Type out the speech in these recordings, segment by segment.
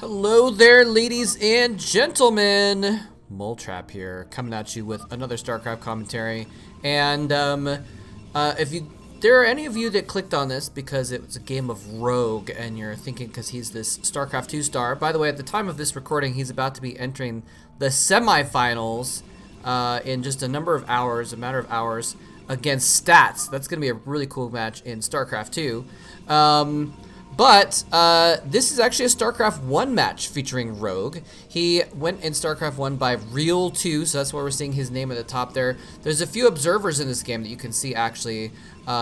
Hello there, ladies and gentlemen. Moletrap here, coming at you with another StarCraft commentary. And if there are any of you that clicked on this because it was a game of Rogue, and you're thinking because he's this StarCraft 2 star. By the way, at the time of this recording, he's about to be entering the semifinals in just a matter of hours, against Stats. That's going to be a really cool match in StarCraft 2. But this is actually a StarCraft 1 match featuring Rogue. He went in StarCraft 1 by Real 2, so that's why we're seeing his name at the top there. There's a few observers in this game that you can see, actually.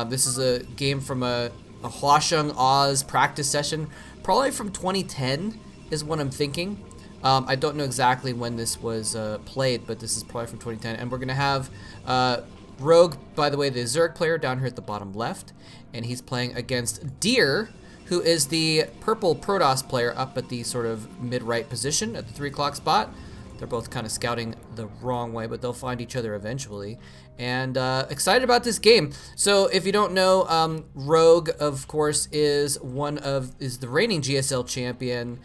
This is a game from a Hwasheng Oz practice session, probably from 2010 is what I'm thinking. I don't know exactly when this was played, but this is probably from 2010. And we're going to have Rogue, by the way, the Zerg player down here at the bottom left, and he's playing against Deer, who is the purple Protoss player up at the sort of mid-right position at the 3 o'clock spot. They're both kind of scouting the wrong way, but they'll find each other eventually. And excited about this game. So if you don't know, Rogue, of course, is the reigning GSL champion.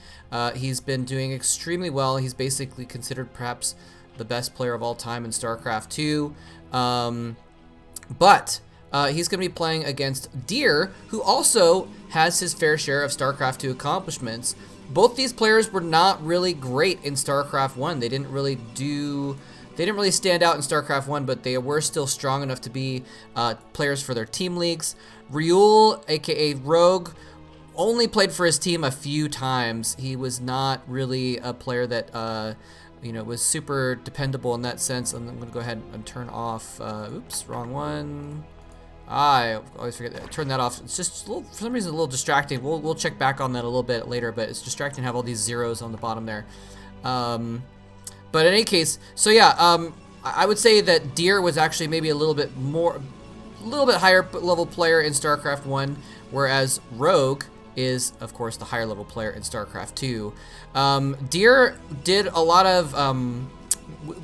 He's been doing extremely well. He's basically considered perhaps the best player of all time in StarCraft 2. But he's going to be playing against Deer, who also has his fair share of StarCraft 2 accomplishments. Both these players were not really great in StarCraft 1. They didn't really stand out in StarCraft 1, but they were still strong enough to be players for their team leagues. Ryul, aka Rogue, only played for his team a few times. He was not really a player that was super dependable in that sense. I'm going to go ahead and turn off. Oops, wrong one. I always forget that. Turn that off. It's just for some reason a little distracting. We'll check back on that a little bit later, but it's distracting to have all these zeros on the bottom there. But in any case, so yeah, I would say that Deer was actually maybe a little bit higher level player in StarCraft 1, whereas Rogue is, of course, the higher level player in StarCraft 2. Deer did a lot of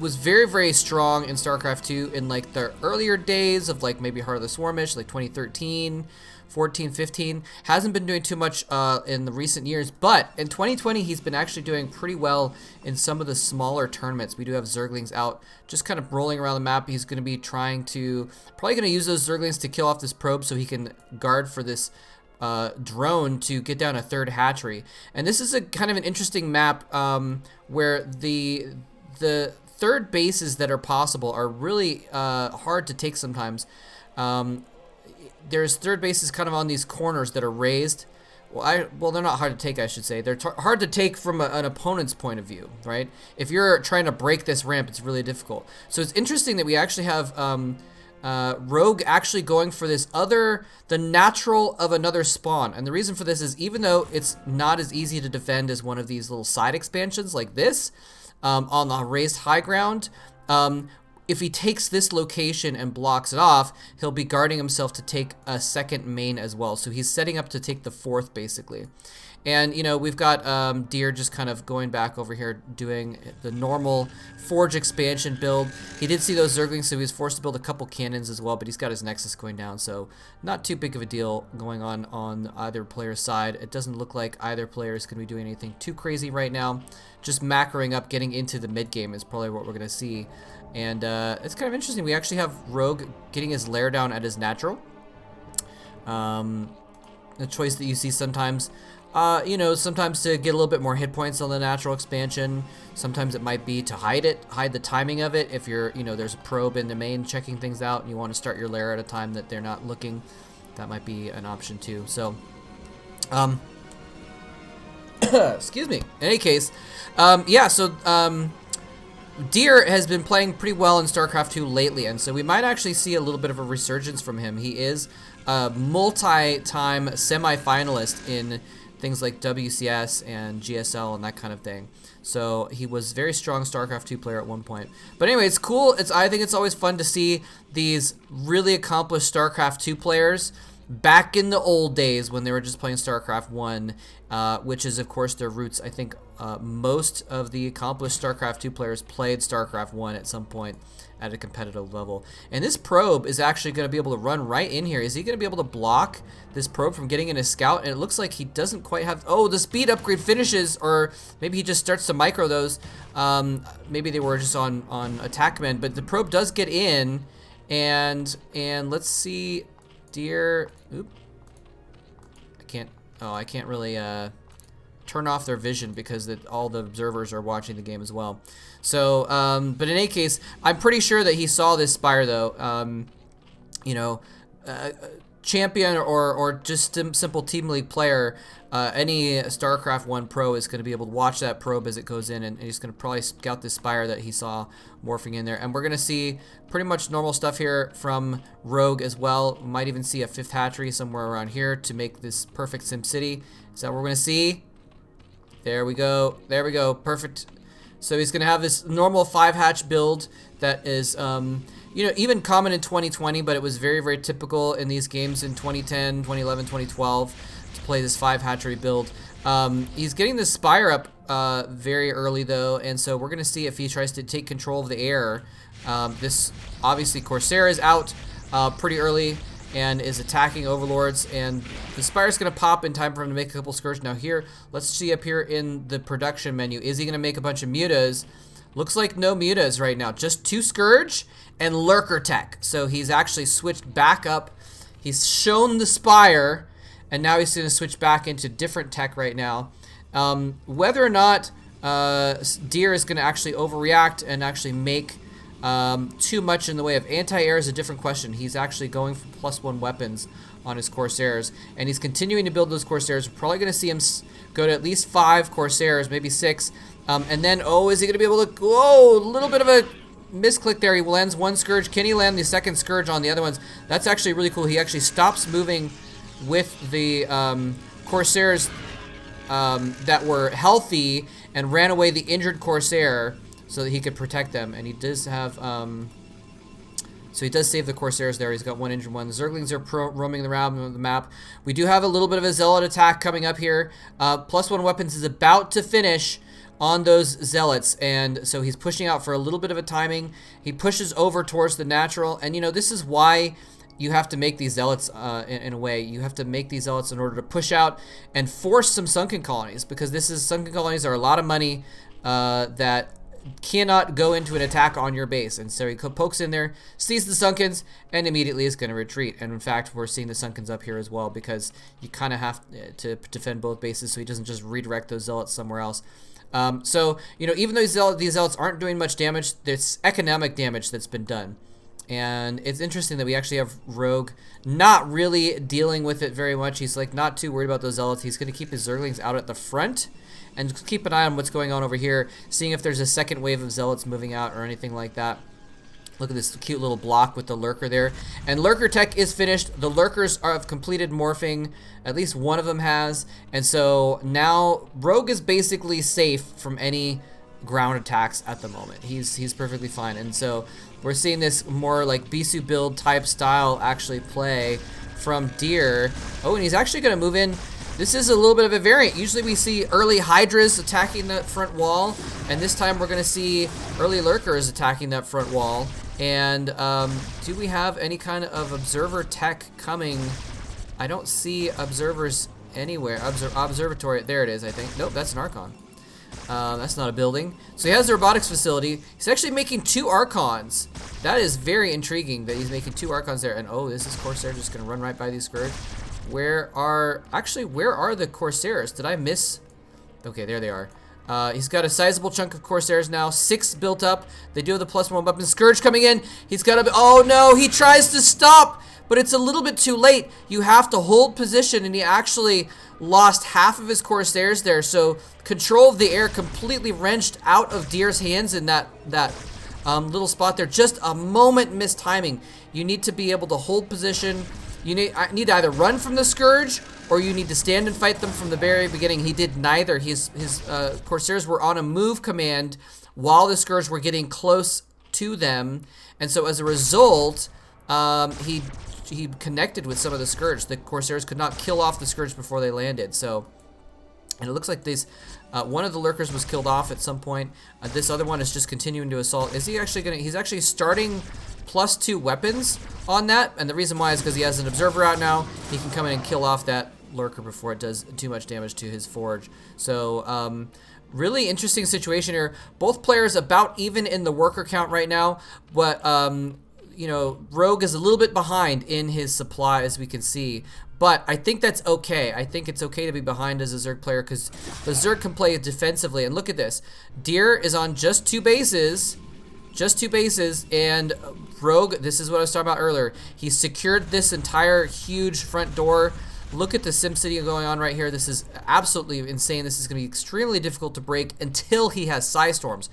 was very, very strong in StarCraft 2 in like the earlier days of like maybe Heart of the Swarmish, like 2013, 14, 15. Hasn't been doing too much in the recent years, but in 2020 he's been actually doing pretty well in some of the smaller tournaments. We do have Zerglings out just kind of rolling around the map. He's going to be probably going to use those Zerglings to kill off this probe so he can guard for this drone to get down a third hatchery. And this is a kind of an interesting map where the third bases that are possible are really hard to take sometimes. There's third bases kind of on these corners that are raised. Well, they're not hard to take, I should say. They're hard to take from an opponent's point of view, right? If you're trying to break this ramp, it's really difficult. So it's interesting that we actually have Rogue actually going for the natural of another spawn. And the reason for this is even though it's not as easy to defend as one of these little side expansions like this, on the raised high ground, if he takes this location and blocks it off, he'll be guarding himself to take a second main as well. So he's setting up to take the fourth, basically. And, we've got Deer just kind of going back over here doing the normal Forge expansion build. He did see those Zerglings, so he was forced to build a couple cannons as well, but he's got his Nexus going down, so not too big of a deal going on either player's side. It doesn't look like either player is going to be doing anything too crazy right now. Just macroing up, getting into the mid-game is probably what we're going to see. And it's kind of interesting. We actually have Rogue getting his lair down at his natural. A choice that you see sometimes. Sometimes to get a little bit more hit points on the natural expansion. Sometimes it might be to hide the timing of it. If there's a probe in the main checking things out and you want to start your lair at a time that they're not looking, that might be an option too. So, excuse me. In any case, Deer has been playing pretty well in StarCraft 2 lately, and so we might actually see a little bit of a resurgence from him. He is a multi-time semi-finalist in things like WCS and GSL and that kind of thing. So he was a very strong StarCraft 2 player at one point. But anyway, it's cool. I think it's always fun to see these really accomplished StarCraft 2 players back in the old days when they were just playing StarCraft 1, which is, of course, their roots. I think most of the accomplished StarCraft 2 players played StarCraft 1 at some point at a competitive level. And this probe is actually going to be able to run right in here. Is he going to be able to block this probe from getting in his scout? And it looks like he doesn't quite have... Oh, the speed upgrade finishes, or maybe he just starts to micro those. Maybe they were just on attack command, but the probe does get in, and let's see... Deer... Oop. I can't really turn off their vision because all the observers are watching the game as well. So, but in any case, I'm pretty sure that he saw this Spire, though. You know, champion or just simple Team League player, any StarCraft 1 pro is going to be able to watch that probe as it goes in, and he's going to probably scout this Spire that he saw morphing in there. And we're going to see pretty much normal stuff here from Rogue as well. We might even see a 5th hatchery somewhere around here to make this perfect Sim City. Is that what we're going to see? There we go. There we go. Perfect. So he's going to have this normal 5-hatch build that is, you know, even common in 2020, but it was very, very typical in these games in 2010, 2011, 2012 to play this 5-hatchery build. He's getting the Spire up very early, though, and so we're going to see if he tries to take control of the air. This, obviously, Corsair is out pretty early and is attacking Overlords, and the Spire's going to pop in time for him to make a couple Scourge. Now here, let's see up here in the production menu, is he going to make a bunch of Mutas? Looks like no Mutas right now, just 2 Scourge and Lurker Tech. So he's actually switched back up. He's shown the Spire, and now he's going to switch back into different tech right now. Whether or not Deer is going to actually overreact and actually make too much in the way of anti-air is a different question. He's actually going for +1 weapons on his Corsairs, and he's continuing to build those Corsairs. We're probably going to see him go to at least 5 Corsairs, maybe 6. And then, oh, is he going to be able to... Whoa, a little bit of a misclick there. He lands 1 Scourge. Can he land the 2nd Scourge on the other ones? That's actually really cool. He actually stops moving with the Corsairs that were healthy and ran away the injured Corsair so that he could protect them. And he does have... So he does save the Corsairs there. He's got 1 injured one. The Zerglings are roaming around the map. We do have a little bit of a Zealot attack coming up here. +1 weapons is about to finish on those Zealots, and so he's pushing out for a little bit of a timing. He pushes over towards the natural, and you know, this is why you have to make these Zealots in a way. You have to make these Zealots in order to push out and force some Sunken Colonies, because Sunken Colonies are a lot of money that cannot go into an attack on your base. And so he pokes in there, sees the Sunkens, and immediately is going to retreat. And in fact, we're seeing the Sunkens up here as well, because you kind of have to defend both bases so he doesn't just redirect those Zealots somewhere else. So, you know, even though these Zealots aren't doing much damage, there's economic damage that's been done. And it's interesting that we actually have Rogue not really dealing with it very much. He's like not too worried about those Zealots. He's going to keep his Zerglings out at the front and keep an eye on what's going on over here, seeing if there's a second wave of Zealots moving out or anything like that. Look at this cute little block with the Lurker there. And Lurker Tech is finished. The Lurkers have completed morphing. At least one of them has. And so now Rogue is basically safe from any ground attacks at the moment. He's perfectly fine. And so we're seeing this more like Bisu build type style actually play from Deer. Oh, and he's actually going to move in. This is a little bit of a variant. Usually we see early Hydras attacking that front wall, and this time we're going to see early Lurkers attacking that front wall. And do we have any kind of observer tech coming? I don't see observers anywhere. Observatory, there it is, I think. Nope, that's an Archon. That's not a building. So he has a robotics facility. He's actually making 2 Archons. That is very intriguing that he's making 2 Archons there. And oh, is this Corsair just going to run right by these Scourge? Where are the Corsairs? Did I miss? Okay, there they are. He's got a sizable chunk of Corsairs now, 6 built up. They do have the +1 weapon. Scourge coming in. He's got a, oh no, he tries to stop, but it's a little bit too late. You have to hold position, and he actually lost half of his Corsairs there. So control of the air completely wrenched out of Deer's hands in that little spot there. Just a moment missed timing. You need to be able to hold position. You need to either run from the Scourge, or you need to stand and fight them from the very beginning. He did neither. His Corsairs were on a move command while the Scourge were getting close to them, and so as a result, he he connected with some of the Scourge. The Corsairs could not kill off the Scourge before they landed. So, and it looks like these, one of the Lurkers was killed off at some point. This other one is just continuing to assault. Is he actually gonna? He's actually starting +2 weapons on that, and the reason why is because he has an Observer out now. He can come in and kill off that Lurker before it does too much damage to his Forge. So, really interesting situation here. Both players about even in the worker count right now, but you know, Rogue is a little bit behind in his supply, as we can see. But I think that's okay. I think it's okay to be behind as a Zerg player because the Zerg can play defensively. And look at this. Deer is on just 2 bases. Just 2 bases. And Rogue, this is what I was talking about earlier. He secured this entire huge front door. Look at the SimCity going on right here. This is absolutely insane. This is going to be extremely difficult to break until he has Psystorms.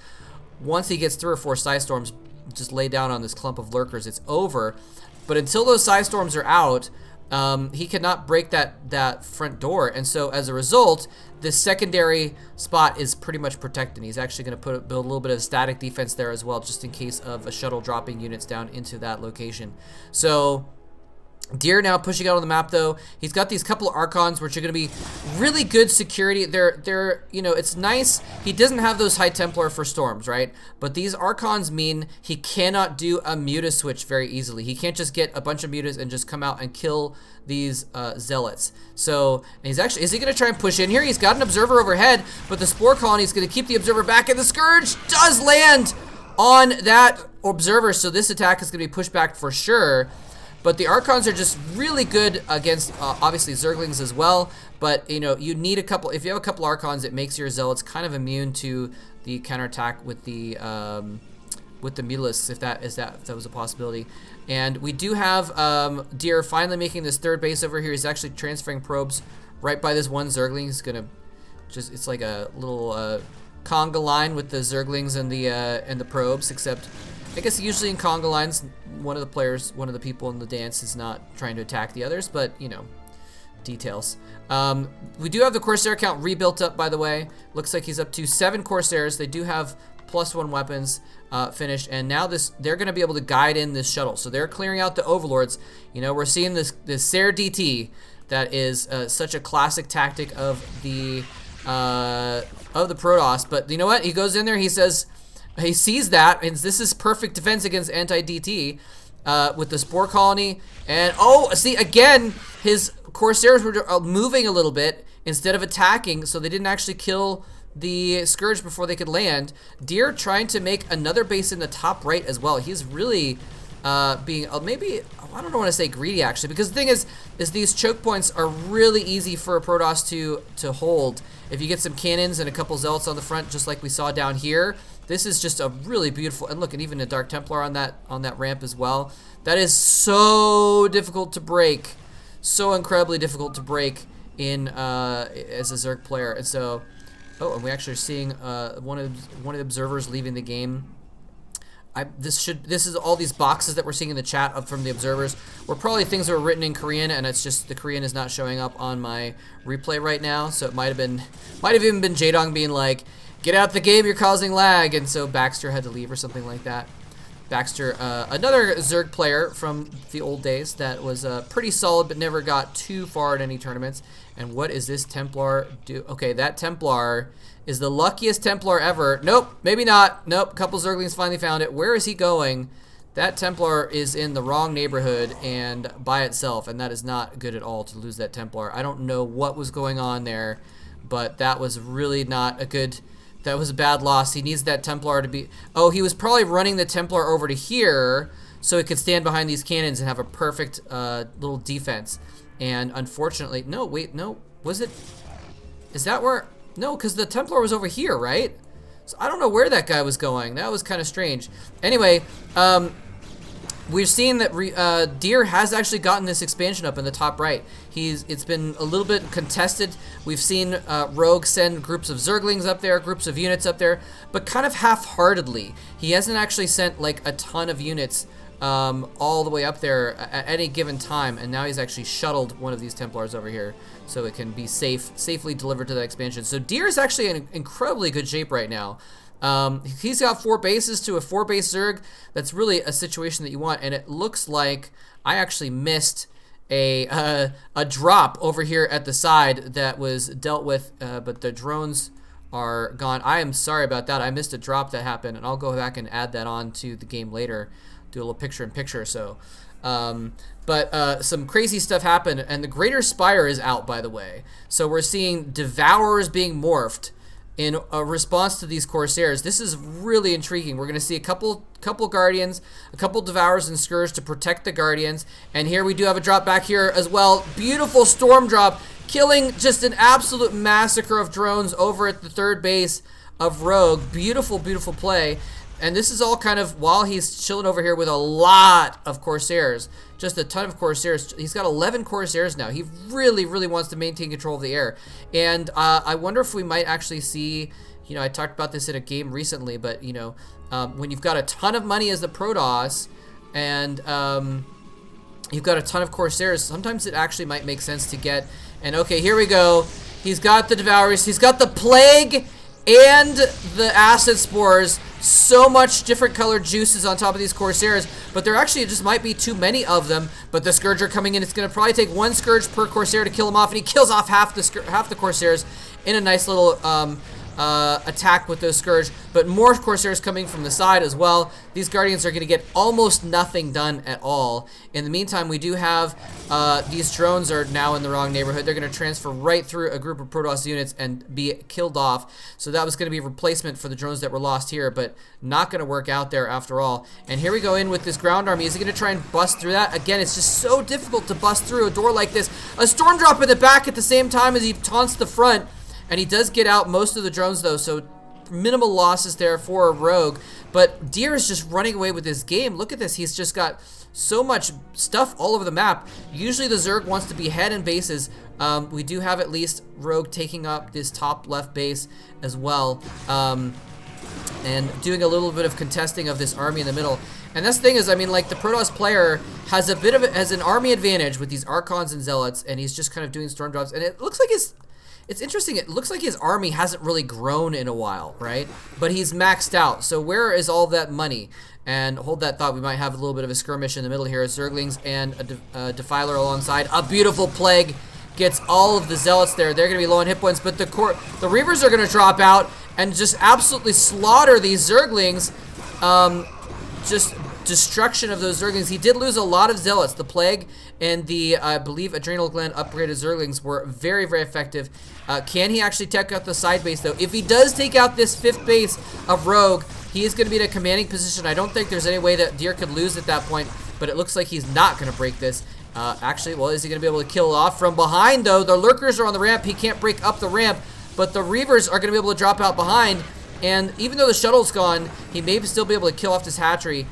Once he gets 3 or 4 Psystorms, just lay down on this clump of Lurkers, it's over. But until those Psystorms are out, he cannot break that front door, and so as a result, this secondary spot is pretty much protected. He's actually going to build a little bit of static defense there as well, just in case of a shuttle dropping units down into that location. So Deer now pushing out on the map though. He's got these couple of Archons which are going to be really good security. They're you know, it's nice. He doesn't have those High Templar for storms, right? But these Archons mean he cannot do a Muta switch very easily. He can't just get a bunch of Mutas and just come out and kill these Zealots. So he's actually, is he going to try and push in here? He's got an Observer overhead, but the Spore Colony is going to keep the Observer back, and the Scourge does land on that Observer. So this attack is going to be pushed back for sure. But the Archons are just really good against, obviously, Zerglings as well. But, you know, you need a couple, if you have a couple Archons, it makes your Zealots kind of immune to the counterattack with the Mutalisks, if that was a possibility. And we do have Deer finally making this 3rd base over here. He's actually transferring probes right by this one Zergling. He's going to just, it's like a little conga line with the Zerglings and the probes, except I guess usually in conga lines, one of the people in the dance is not trying to attack the others, but, you know, details. We do have the Corsair count rebuilt up, by the way. Looks like he's up to 7 Corsairs. They do have +1 weapons finished, and now they're going to be able to guide in this shuttle. So they're clearing out the Overlords. You know, we're seeing this Ser DT that is such a classic tactic of the Protoss. But you know what? He goes in there, he says, he sees that, and this is perfect defense against anti-DT with the Spore Colony. And, oh, see, again, his Corsairs were moving a little bit instead of attacking, so they didn't actually kill the Scourge before they could land. Deer trying to make another base in the top right as well. He's really being, maybe, I don't want to say greedy, actually, because the thing is these choke points are really easy for a Protoss to hold. If you get some cannons and a couple Zealots on the front, just like we saw down here, this is just a really beautiful, and look, and even a Dark Templar on that ramp as well. That is so difficult to break, so incredibly difficult to break in as a Zerg player. And so, oh, and we actually are seeing one of the observers leaving the game. This is all these boxes that we're seeing in the chat from the observers were probably things that were written in Korean, and it's just the Korean is not showing up on my replay right now. So it might have even been Jaedong being like, "Get out the game, you're causing lag," and so Baxter had to leave or something like that. Baxter, another Zerg player from the old days that was pretty solid but never got too far in any tournaments. And what is this Templar do? Okay, that Templar is the luckiest Templar ever. Nope, maybe not. Nope, a couple Zerglings finally found it. Where is he going? That Templar is in the wrong neighborhood and by itself, and that is not good at all to lose that Templar. I don't know what was going on there, but that was really not a good... That was a bad loss. He needs that Templar to be... Oh, he was probably running the Templar over to here so he could stand behind these cannons and have a perfect little defense. And unfortunately... No, wait, no. Was it... Is that where... No, because the Templar was over here, right? So I don't know where that guy was going. That was kind of strange. Anyway, we're seeing that Deer has actually gotten this expansion up in the top right. It's been a little bit contested. We've seen Rogue send groups of Zerglings up there, groups of units up there, but kind of half-heartedly. He hasn't actually sent like a ton of units all the way up there at any given time, and now he's actually shuttled one of these Templars over here so it can be safely delivered to that expansion. So Deer is actually in incredibly good shape right now. He's got 4 bases to a 4 base Zerg. That's really a situation that you want, and it looks like I actually missed a drop over here at the side that was dealt with, but the drones are gone. I am sorry about that. I missed a drop that happened, and I'll go back and add that on to the game later, do a little picture-in-picture or so. But some crazy stuff happened, and the Greater Spire is out, by the way. So we're seeing Devourers being morphed in a response to these Corsairs. This is really intriguing. We're going to see a couple Guardians, a couple Devourers and Scourge to protect the Guardians, and here we do have a drop back here as well. Beautiful Storm drop, killing just an absolute massacre of drones over at the 3rd base of Rogue. Beautiful, beautiful play. And this is all kind of while he's chilling over here with a lot of Corsairs. Just a ton of Corsairs. He's got 11 Corsairs now. He really, really wants to maintain control of the air. And I wonder if we might actually see, you know, I talked about this in a game recently, but, you know, when you've got a ton of money as the Protoss and you've got a ton of Corsairs, sometimes it actually might make sense to get, and okay, here we go. He's got the Devourers. He's got the Plague and the Acid Spores. So much different colored juices on top of these Corsairs, but there actually just might be too many of them. But the Scourge are coming in. It's going to probably take 1 Scourge per Corsair to kill him off, and he kills off half the Corsairs in a nice little attack with those Scourge. But more Corsairs coming from the side as well. These Guardians are going to get almost nothing done at all. In the meantime, we do have these drones are now in the wrong neighborhood. They're going to transfer right through a group of Protoss units and be killed off. So that was going to be a replacement for the drones that were lost here, but not going to work out there after all. And here we go in with this ground army. Is he going to try and bust through that? Again, it's just so difficult to bust through a door like this. A Storm drop in the back at the same time as he taunts the front. And he does get out most of the drones, though, so minimal losses there for Rogue. But Deer is just running away with his game. Look at this. He's just got so much stuff all over the map. Usually the Zerg wants to be head and bases. We do have at least Rogue taking up this top left base as well. And doing a little bit of contesting of this army in the middle. And that's the thing is, I mean, like, the Protoss player has a bit of has an army advantage with these Archons and Zealots, and he's just kind of doing storm drops. And it looks like it's interesting. It looks like his army hasn't really grown in a while, right? But he's maxed out. So where is all that money? And hold that thought. We might have a little bit of a skirmish in the middle here. Zerglings and a Defiler alongside. A beautiful Plague gets all of the Zealots there. They're going to be low on hit points, but the Reavers are going to drop out and just absolutely slaughter these Zerglings. Just destruction of those Zerglings. He did lose a lot of Zealots. The Plague and the, I believe, Adrenal Gland upgraded Zerglings were very, very effective. Can he actually take out the side base, though? If he does take out this 5th base of Rogue, he is going to be in a commanding position. I don't think there's any way that Deer could lose at that point, but it looks like he's not going to break this. Actually, well, is he going to be able to kill off from behind, though? The Lurkers are on the ramp. He can't break up the ramp, but the Reavers are going to be able to drop out behind, and even though the shuttle's gone, he may still be able to kill off this hatchery.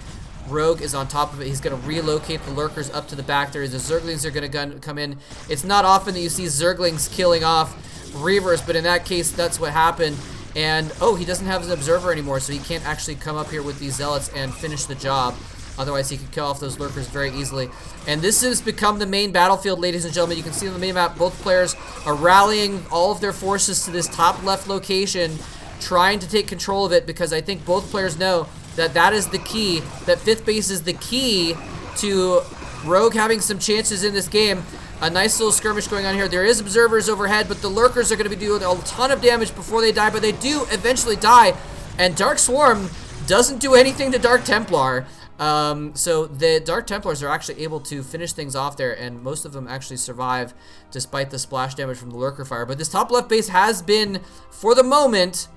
Rogue is on top of it. He's going to relocate the Lurkers up to the back there. The Zerglings are going to come in. It's not often that you see Zerglings killing off Reavers, but in that case, that's what happened. And, oh, he doesn't have his Observer anymore, so he can't actually come up here with these Zealots and finish the job. Otherwise, he could kill off those Lurkers very easily. And this has become the main battlefield, ladies and gentlemen. You can see on the mini map, both players are rallying all of their forces to this top left location, trying to take control of it, because I think both players know that that is the key, that 5th base is the key to Rogue having some chances in this game. A nice little skirmish going on here. There is Observers overhead, but the Lurkers are going to be doing a ton of damage before they die, but they do eventually die. And Dark Swarm doesn't do anything to Dark Templar. So the Dark Templars are actually able to finish things off there, and most of them actually survive despite the splash damage from the Lurker fire. But this top left base has been, for the moment,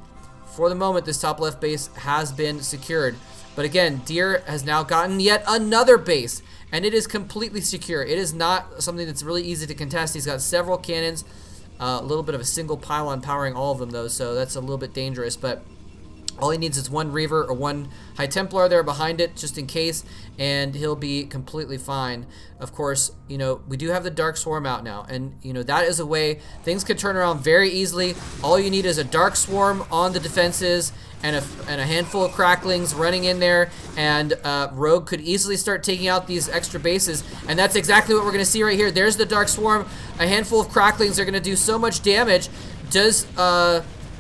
this top left base has been secured. But again, Deer has now gotten yet another base, and it is completely secure. It is not something that's really easy to contest. He's got several cannons, a little bit of a single pylon powering all of them, though, so that's a little bit dangerous. But all he needs is 1 Reaver or 1 High Templar there behind it, just in case, and he'll be completely fine. Of course, you know, we do have the Dark Swarm out now, and, you know, that is a way things can turn around very easily. All you need is a Dark Swarm on the defenses and a handful of Cracklings running in there, and Rogue could easily start taking out these extra bases, and that's exactly what we're going to see right here. There's the Dark Swarm. A handful of Cracklings are going to do so much damage. Does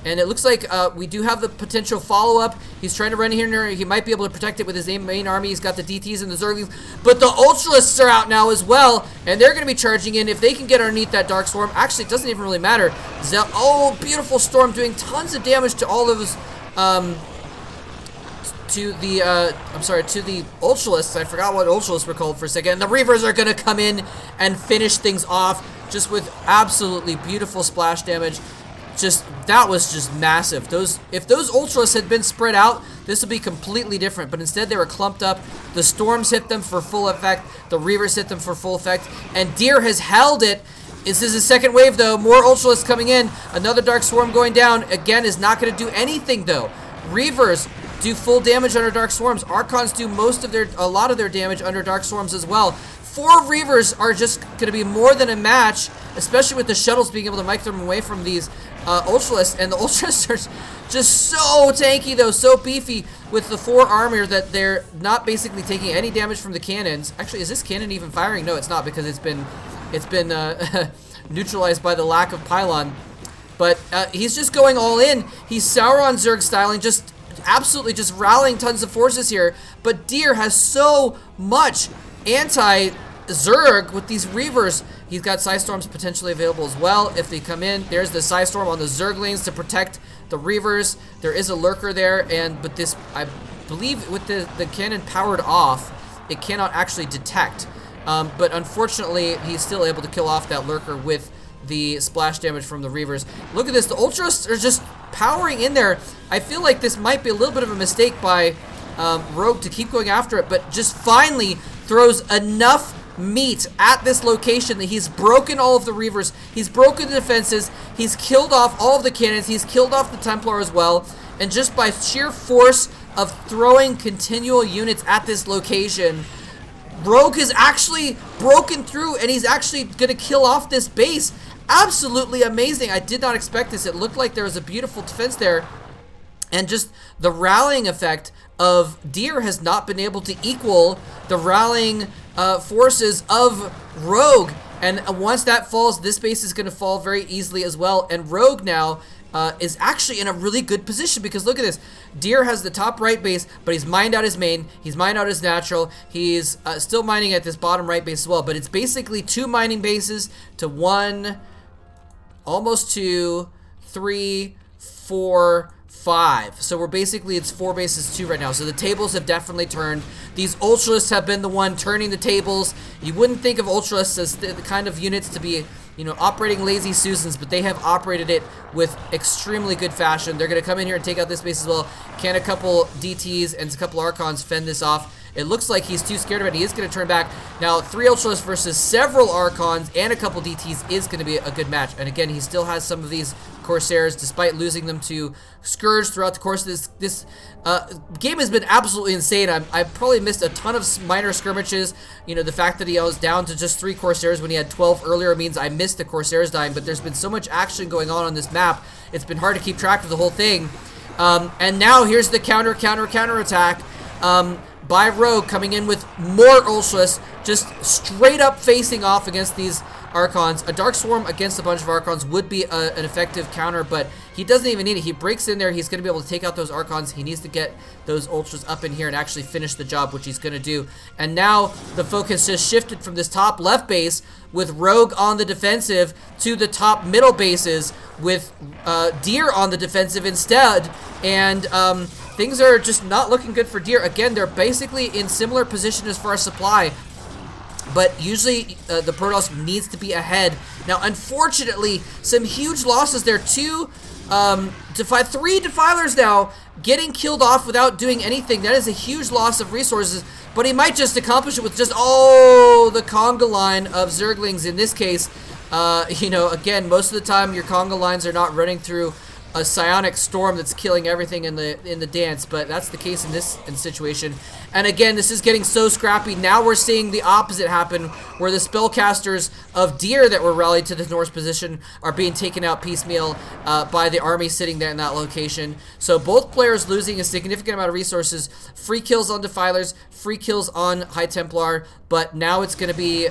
And it looks like we do have the potential follow-up. He's trying to run here. He might be able to protect it with his main army. He's got the DTs and the Zerglings. But the Ultralists are out now as well. And they're going to be charging in. If they can get underneath that Dark Swarm, actually, it doesn't even really matter. Oh, beautiful Storm doing tons of damage to all of those... to the Ultralists. I forgot what Ultralists were called for a second. And the Reavers are going to come in and finish things off just with absolutely beautiful splash damage. That was just massive. If those Ultras had been spread out, this would be completely different. But instead, they were clumped up. The Storms hit them for full effect. The Reavers hit them for full effect. And Deer has held it. This is a second wave, though. More Ultras coming in. Another Dark Swarm going down. Again, is not going to do anything, though. Reavers do full damage under Dark Swarms. Archons do a lot of their damage under Dark Swarms as well. 4 Reavers are just going to be more than a match, especially with the shuttles being able to mic them away from these Ultralists. And the Ultralists are just so tanky, though, so beefy with the 4 armor that they're not basically taking any damage from the cannons. Actually, is this cannon even firing? No, it's not, because it's been neutralized by the lack of pylon. But he's just going all in. He's Sauron Zerg styling, just absolutely just rallying tons of forces here. But Deer has so much anti-Zerg with these Reavers. He's got Psystorms potentially available as well if they come in. There's the Psystorm on the Zerglings to protect the Reavers. There is a Lurker there, but this, I believe with the cannon powered off, it cannot actually detect. But unfortunately, he's still able to kill off that Lurker with the splash damage from the Reavers. Look at this, the Ultras are just powering in there. I feel like this might be a little bit of a mistake by Rogue to keep going after it, but just finally throws enough meat at this location that he's broken all of the Reavers, he's broken the defenses, he's killed off all of the cannons, he's killed off the Templar as well, and just by sheer force of throwing continual units at this location, Rogue has actually broken through and he's actually gonna kill off this base. Absolutely amazing. I did not expect this. It looked like there was a beautiful defense there, and just the rallying effect of Deer has not been able to equal the rallying forces of Rogue. And once that falls, this base is going to fall very easily as well. And Rogue now is actually in a really good position, because look at this. Deer has the top right base, but he's mined out his main. He's mined out his natural. He's still mining at this bottom right base as well. But it's basically 2 mining bases to 1, almost 2, 3, 4, 5. So it's 4 bases to 2 right now. So the tables have definitely turned. These Ultralists have been the one turning the tables. You wouldn't think of Ultralists as the kind of units to be, operating lazy Susans, but they have operated it with extremely good fashion. They're going to come in here and take out this base as well. Can a couple DTs and a couple Archons fend this off? It looks like he's too scared of it. He is going to turn back. Now, 3 Ultralists versus several Archons and a couple DTs is going to be a good match. And again, he still has some of these Corsairs, despite losing them to Scourge throughout the course of this game has been absolutely insane. I've probably missed a ton of minor skirmishes. The fact that he was down to just 3 Corsairs when he had 12 earlier means I missed the Corsairs dying, but there's been so much action going on this map, it's been hard to keep track of the whole thing. And now here's the counter attack by Rogue, coming in with more Ultras, just straight up facing off against these Archons. A Dark Swarm against a bunch of Archons would be an effective counter, but he doesn't even need it. He breaks in there. He's going to be able to take out those Archons. He needs to get those Ultras up in here and actually finish the job, which he's going to do. And now the focus has shifted from this top left base with Rogue on the defensive to the top middle bases with Deer on the defensive instead. And things are just not looking good for Deer. Again, they're basically in similar position as far as supply, but usually the Protoss needs to be ahead. Now, unfortunately, some huge losses there. 3 Defilers now getting killed off without doing anything. That is a huge loss of resources, but he might just accomplish it with just, the conga line of Zerglings in this case. Again, most of the time your conga lines are not running through a psionic storm that's killing everything in the dance, but that's the case in this situation. And again, this is getting so scrappy. Now we're seeing the opposite happen, where the spellcasters of Deer that were rallied to the Norse position are being taken out piecemeal by the army sitting there in that location. So both players losing a significant amount of resources. Free kills on Defilers, free kills on High Templar, but now it's going to be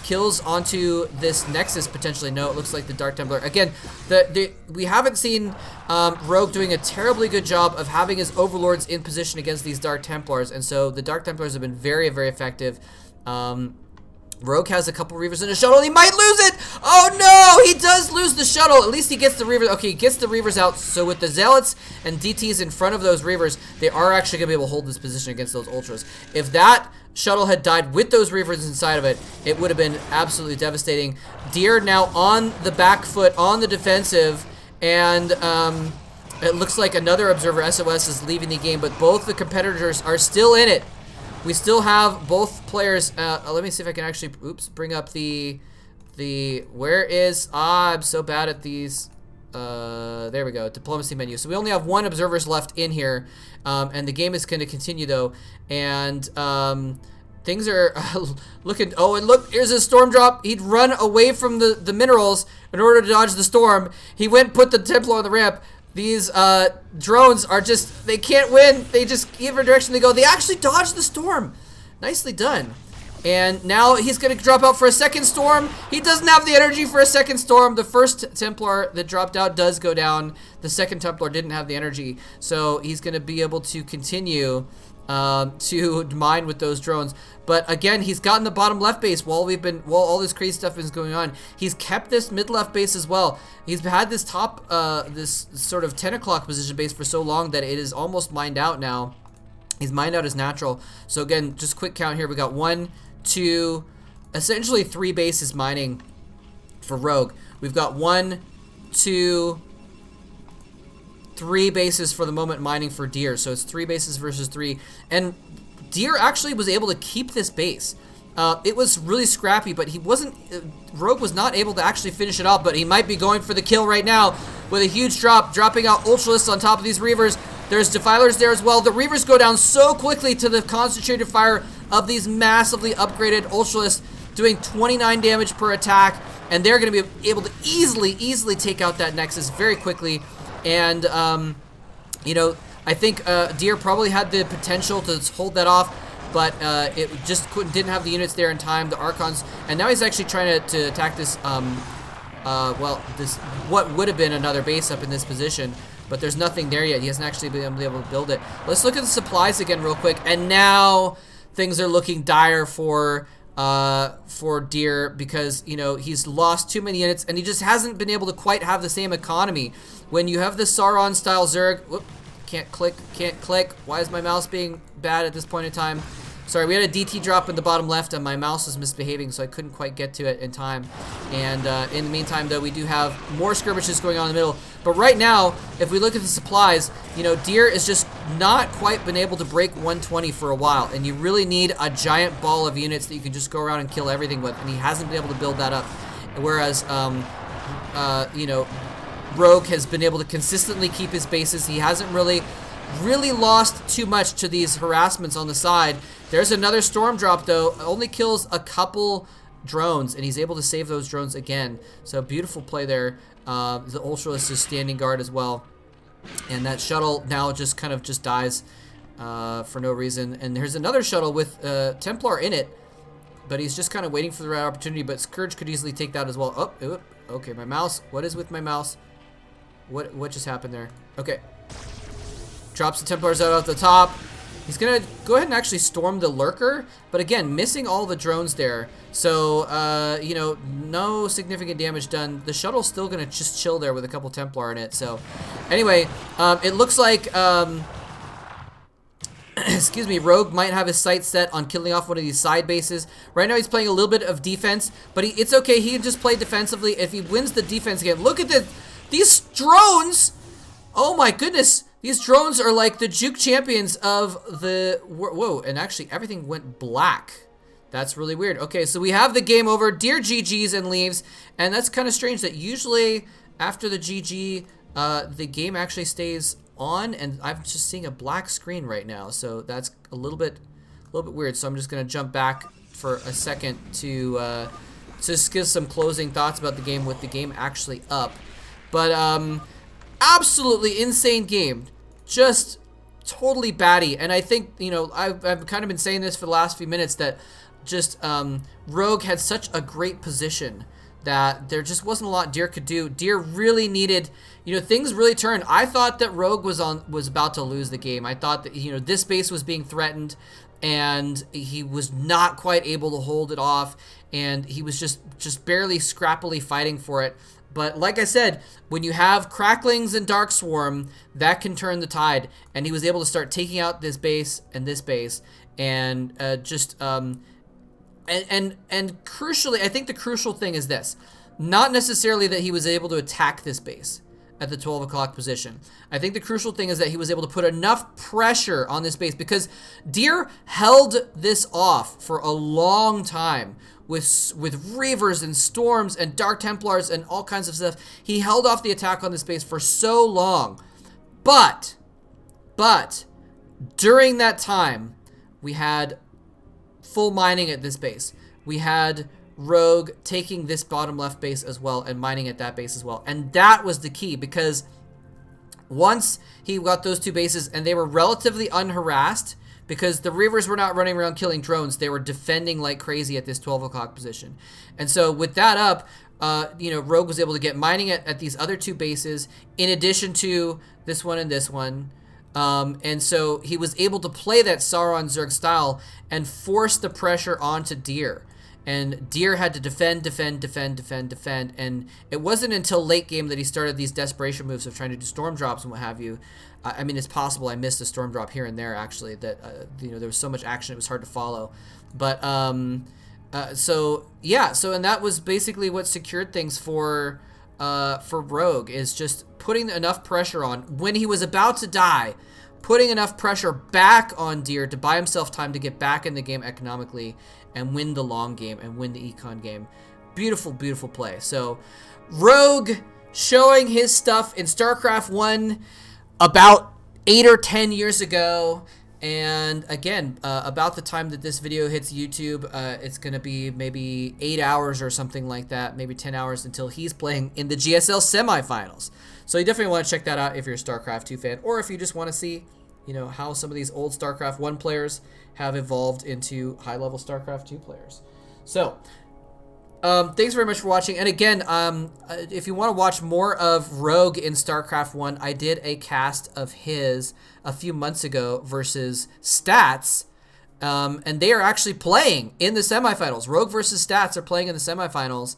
kills onto this Nexus potentially. No, it looks like the Dark Templar. Again, we haven't seen Rogue doing a terribly good job of having his Overlords in position against these Dark Templars, and so the Dark Templars have been very, very effective. Rogue has a couple Reavers in a shuttle, and he might lose it! Oh no! He does lose the shuttle! At least he gets the Reavers. Okay, he gets the Reavers out, so with the Zealots and DTs in front of those Reavers, they are actually going to be able to hold this position against those Ultras. If that shuttle had died with those Reavers inside of it, it would have been absolutely devastating. Deer now on the back foot, on the defensive, and it looks like another Observer SOS is leaving the game, but both the competitors are still in it. We still have both players. Let me see if I can actually, bring up where is, I'm so bad at these. There we go, diplomacy menu. So we only have one observers left in here, and the game is going to continue though. And things are looking, oh, and look, here's a storm drop. He'd run away from the minerals in order to dodge the storm. He went, put the Templar on the ramp. These drones are just, they can't win. They just, either direction they go, they actually dodged the storm. Nicely done. And now he's going to drop out for a second storm. He doesn't have the energy for a second storm. The first Templar that dropped out does go down. The second Templar didn't have the energy. So he's going to be able to continue to mine with those drones. But again, he's gotten the bottom left base while all this crazy stuff is going on. He's kept this mid left base as well. He's had this top, this sort of 10 o'clock position base for so long that it is almost mined out now. He's mined out as natural. So again, just quick count here. We got 1, 2, essentially 3 bases mining for Rogue. We've got 1, 2, 3 bases for the moment mining for Deer. So it's 3 bases versus 3. And Deer actually was able to keep this base. It was really scrappy, but he wasn't, Rogue was not able to actually finish it off, but he might be going for the kill right now with a huge drop, dropping out Ultralists on top of these Reavers. There's Defilers there as well. The Reavers go down so quickly to the concentrated fire of these massively upgraded Ultralists, doing 29 damage per attack, and they're going to be able to easily take out that Nexus very quickly. And, you know, I think Deer probably had the potential to hold that off, but it just didn't have the units there in time, the Archons, and now he's actually trying to attack this, well, this, what would have been another base up in this position, but there's nothing there yet. He hasn't actually been able to build it. Let's look at the supplies again real quick, and now things are looking dire for Deer, because, you know, he's lost too many units, and he just hasn't been able to quite have the same economy. When you have the Sauron-style Zerg, whoop, can't click. Why is my mouse being bad at this point in time? Sorry, we had a DT drop in the bottom left, and my mouse was misbehaving, so I couldn't quite get to it in time. And in the meantime, though, we do have more skirmishes going on in the middle. But right now, if we look at the supplies, you know, Deer is just not quite been able to break 120 for a while, and you really need a giant ball of units that you can just go around and kill everything with, and he hasn't been able to build that up. Whereas, you know, Rogue has been able to consistently keep his bases. He hasn't really lost too much to these harassments on the side. There's another storm drop though, only kills a couple drones, and he's able to save those drones again. So beautiful play there. The Ultralist is standing guard as well, and that shuttle now just kind of just dies for no reason. And there's another shuttle with Templar in it, but he's just kind of waiting for the right opportunity. But Scourge could easily take that as well. Oh, okay, my mouse. What is with my mouse? What just happened there? Okay. Drops the Templars out at the top. He's gonna go ahead and actually storm the Lurker, but again, missing all the drones there. So, you know, no significant damage done. The shuttle's still gonna just chill there with a couple Templar in it. So, anyway, it looks like, excuse me, Rogue might have his sights set on killing off one of these side bases. Right now he's playing a little bit of defense, but it's okay. He can just play defensively. If he wins the defense again, look at these drones. Oh my goodness. These drones are like the juke champions of the... Whoa, and actually everything went black. That's really weird. Okay, so we have the game over. Deer GGs and leaves. And that's kind of strange that usually after the GG, the game actually stays on. And I'm just seeing a black screen right now. So that's a little bit weird. So I'm just going to jump back for a second to just give some closing thoughts about the game with the game actually up. But, absolutely insane game. Just totally batty. And I think, you know, I've kind of been saying this for the last few minutes that just Rogue had such a great position that there just wasn't a lot Deer could do. Deer really needed, things really turned. I thought that Rogue was about to lose the game. I thought that, this base was being threatened, and he was not quite able to hold it off, and he was just barely scrappily fighting for it. But like I said, when you have Cracklings and Dark Swarm, that can turn the tide, and he was able to start taking out this base, and and crucially, I think the crucial thing is this. Not necessarily that he was able to attack this base at the 12 o'clock position. I think the crucial thing is that he was able to put enough pressure on this base, because Deer held this off for a long time with Reavers and Storms and Dark Templars and all kinds of stuff. He held off the attack on this base for so long. But during that time, we had full mining at this base. We had Rogue taking this bottom left base as well and mining at that base as well. And that was the key, because once he got those two bases and they were relatively unharassed, because the Reavers were not running around killing drones, they were defending like crazy at this 12 o'clock position. And so with that up, Rogue was able to get mining at these other two bases in addition to this one and this one. And so he was able to play that Sauron Zerg style and force the pressure onto Deer. And Deer had to defend. And it wasn't until late game that he started these desperation moves of trying to do storm drops and what have you. I mean, it's possible I missed a storm drop here and there, actually, that, there was so much action it was hard to follow. But, and that was basically what secured things for Rogue, is just putting enough pressure on when he was about to die, putting enough pressure back on Deer to buy himself time to get back in the game economically and win the long game and win the econ game. Beautiful, beautiful play. So Rogue showing his stuff in StarCraft 1 about 8 or 10 years ago. And again, about the time that this video hits YouTube, it's going to be maybe 8 hours or something like that, maybe 10 hours until he's playing in the GSL semifinals. So you definitely want to check that out if you're a StarCraft 2 fan, or if you just want to see, how some of these old StarCraft 1 players have evolved into high-level StarCraft 2 players. So, thanks very much for watching. And again, if you want to watch more of Rogue in StarCraft 1, I did a cast of his a few months ago versus Stats, and they are actually playing in the semifinals. Rogue versus Stats are playing in the semifinals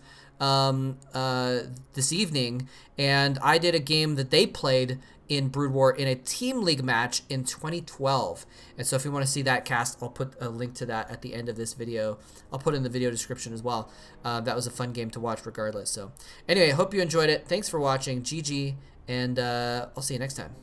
this evening, and I did a game that they played in Brood War in a Team League match in 2012. And so if you want to see that cast, I'll put a link to that at the end of this video. I'll put it in the video description as well. That was a fun game to watch regardless. So anyway, I hope you enjoyed it. Thanks for watching. GG, and I'll see you next time.